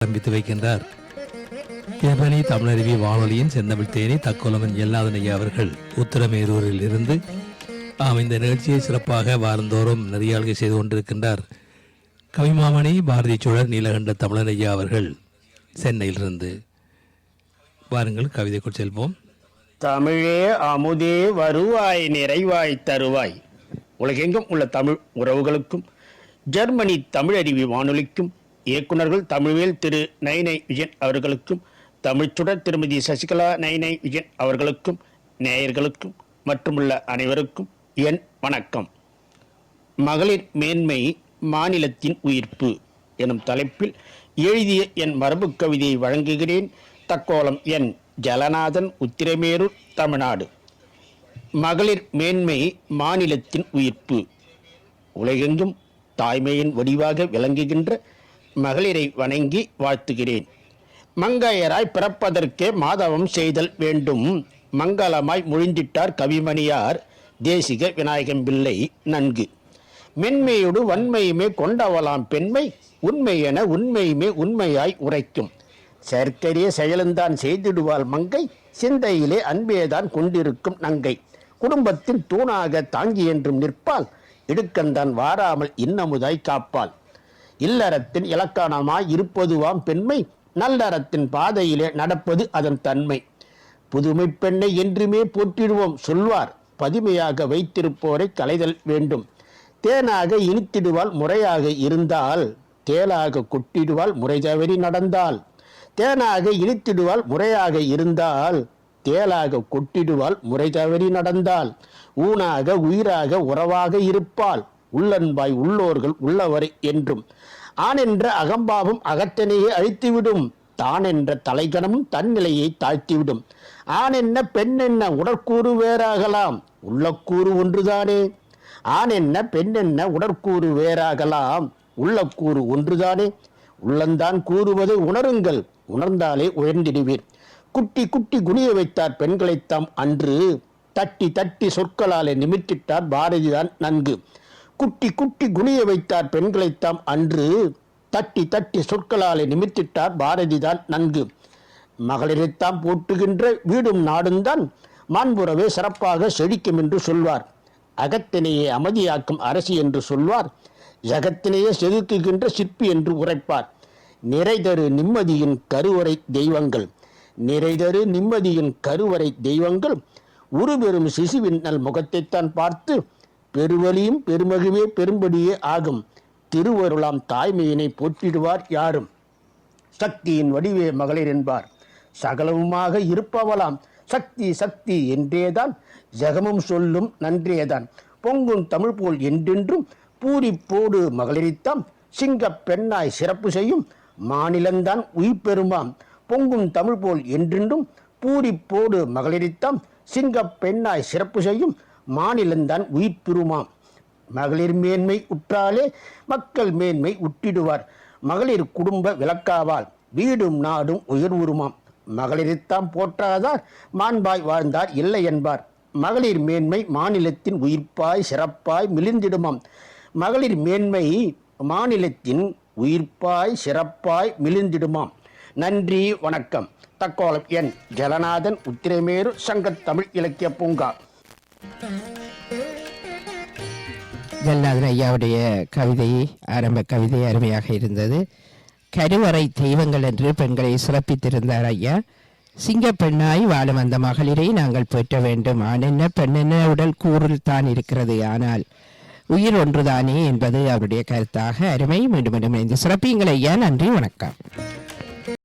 ஆரம்பித்து வைக்கின்றார். ஜெர்மனி தமிழருவி வானொலியின் செந்தமிழ் தேனி தக்கோலமன் எல்லாதனையா அவர்கள் உத்தரமேரூரில் இருந்து இந்த நிகழ்ச்சியை சிறப்பாக வாரந்தோறும் நெறியாள்கை செய்து கொண்டிருக்கின்றார். கவிமாமணி பாரதி சோழர் நீலகண்ட தமிழரையா அவர்கள் சென்னையிலிருந்து. வாருங்கள் கவிதைக்குள் செல்வோம். தமிழே அமுதே வருவாய் நிறைவாய் தருவாய். உலகெங்கும் உள்ள தமிழ் உறவுகளுக்கும் ஜெர்மனி தமிழருவி வானொலிக்கும் இயக்குநர்கள் தமிழ்வேல் திரு நைனை விஜயன் அவர்களுக்கும் தமிழ்ச்சுடர் திருமதி சசிகலா நைனை விஜயன் அவர்களுக்கும் நேயர்களுக்கும் மற்றுமுள்ள அனைவருக்கும் என் வணக்கம். மகளிர் மேன்மை மாநிலத்தின் உயிர்ப்பு எனும் தலைப்பில் எழுதிய என் மரபு கவிதையை வழங்குகிறேன். தக்கோலம் என் ஜலநாதன், உத்திரமேரூர், தமிழ்நாடு. மகளிர் மேன்மை மாநிலத்தின் உயிர்ப்பு. உலகெங்கும் தாய்மையின் வடிவாக விளங்குகின்ற மகளிரை வணங்கி வாழ்த்துகிறேன். மங்கையராய் பிறப்பதற்கே மாதவம் செய்தல் வேண்டும், மங்களமாய் மொழிந்திட்டார் கவிமணியார் தேசிக விநாயகம் பிள்ளை நன்கு. மென்மையோடு வன்மையுமே கொண்டவளாம் பெண்மை, உண்மையென உண்மையுமே உண்மையாய் உரைக்கும். செயற்கரிய செயலந்தான் செய்திடுவாள் மங்கை, சிந்தையிலே அன்பேதான் கொண்டிருக்கும் நங்கை. குடும்பத்தின் தூணாக தாங்கி என்றும் நிற்பாள், இடுக்கந்தான் வாராமல் இன்னமுதாய் காப்பாள். இல்லறத்தின் இலக்கணமாய் இருப்பதுவாம் பெண்மை, நல்லறத்தின் பாதையிலே நடப்பது அதன் தன்மை. புதுமை பெண்ணை என்றுமே போற்றிடுவோம் சொல்வார், பதுமையாக வைத்திருப்போரை களைதல் வேண்டும். தேனாக இனித்திடுவாள் முறையாக இருந்தால், தேலாக கொட்டிடுவாள் முறை தவறி நடந்தாள். தேனாக இனித்திடுவாள் முறையாக இருந்தால், தேலாக கொட்டிடுவாள் முறை தவறி நடந்தாள். ஊனாக உயிராக உறவாக இருப்பாள், உள்ளன்பாய் உள்ளோர்கள் உள்ளவரை என்றும். ஆண் என்ற அகம்பாவும் அகத்தனையே அழித்துவிடும், தான் என்ற தலைகணமும் தன்னிலையை தாழ்த்திவிடும். ஆண் என்ன பெண் என்ன உடற்கூறு வேறாகலாம், உள்ளக்கூறு ஒன்றுதானே. ஆண் என்ன பெண் என்ன உடற்கூறு வேறாகலாம், உள்ளக்கூறு ஒன்றுதானே. உள்ளந்தான் கூறுவதை உணருங்கள், உணர்ந்தாலே உயர்ந்திடுவீர். குட்டி குட்டி குனிய வைத்தார் பெண்களைத்தாம் அன்று, தட்டி தட்டி சொற்களாலே நிமித்திட்டார் பாரதிதான் நன்கு. குட்டி குட்டி குனிய வைத்தார் பெண்களைத்தாம் அன்று, தட்டி தட்டி சொற்களாலே நிமித்திட்டார் பாரதிதான் நன்கு. மகளிரைத்தாம் போட்டுகின்ற வீடும் நாடும் தான் மாண்புறவே சிறப்பாக செழிக்கும் என்று சொல்வார். அகத்தினையே அமைதியாக்கும் அரசி என்று சொல்வார், ஜகத்தினையே செதுக்குகின்ற சிற்பி என்று உரைப்பார். நிறைதரு நிம்மதியின் கருவறை தெய்வங்கள், நிறைதரு நிம்மதியின் கருவறை தெய்வங்கள் உருபெரும் சிசுவின் நல் முகத்தைத்தான் பார்த்து, பெருவலியும் பெருமகிவே பெரும்படியே ஆகும், திருவருளாம் தாய்மையினை போற்றிடுவார் யாரும். சக்தியின் வடிவே மகளிர் என்பார், சகலமுமாக இருப்பவளாம் சக்தி சக்தி என்றேதான், ஜகமும் சொல்லும் நன்றேதான். பொங்கும் தமிழ் போல் என்றென்றும் பூரிப்போடு மகளிரித்தாம், சிங்க பெண்ணாய் சிறப்பு செய்யும் மாநிலந்தான் உயிர் பெறுமாம். பொங்கும் தமிழ் போல் என்றென்றும் பூரிப்போடு மகளிரித்தாம், சிங்க பெண்ணாய் சிறப்பு செய்யும் மாநிலந்தான் உயிர் பெறுமாம். மகளிர் மேன்மை உற்றாலே மக்கள் மேன்மை உற்றிடுவார், மகளிர் குடும்ப விளக்காவால் வீடும் நாடும் உயர்வுருமாம். மகளிரைத்தாம் போற்றாதார் மாண்பாய் வாழ்ந்தார் இல்லை என்பார், மகளிர் மேன்மை மாநிலத்தின் உயிர்ப்பாய் சிறப்பாய் மிளிந்திடுமாம். மகளிர் மேன்மை மாநிலத்தின் உயிர்ப்பாய் சிறப்பாய் மிளிந்திடுமாம். நன்றி, வணக்கம். தக்கோலம் என் ஜலநாதன், உத்திரமேரு, சங்கத்தமிழ் இலக்கிய பூங்கா. ஜலநாதன் ஐயாவுடைய கவிதை, ஆரம்ப கவிதை அருமையாக இருந்தது. கருவறை தெய்வங்கள் என்று பெண்களை சிறப்பித்திருந்தார் ஐயா. சிங்கப்பெண்ணாய் வாழும் அந்த மகளிரை நாங்கள் போற்ற வேண்டும். ஆணென்ன பெண்ணென்ன உடல் கூறில் தான் இருக்கிறது, ஆனால் உயிர் ஒன்றுதானே என்பது அவருடைய கருத்தாக. அருமை. மீண்டும் மீண்டும் இந்த சிறப்பியுங்கள் ஐயா. நன்றி, வணக்கம்.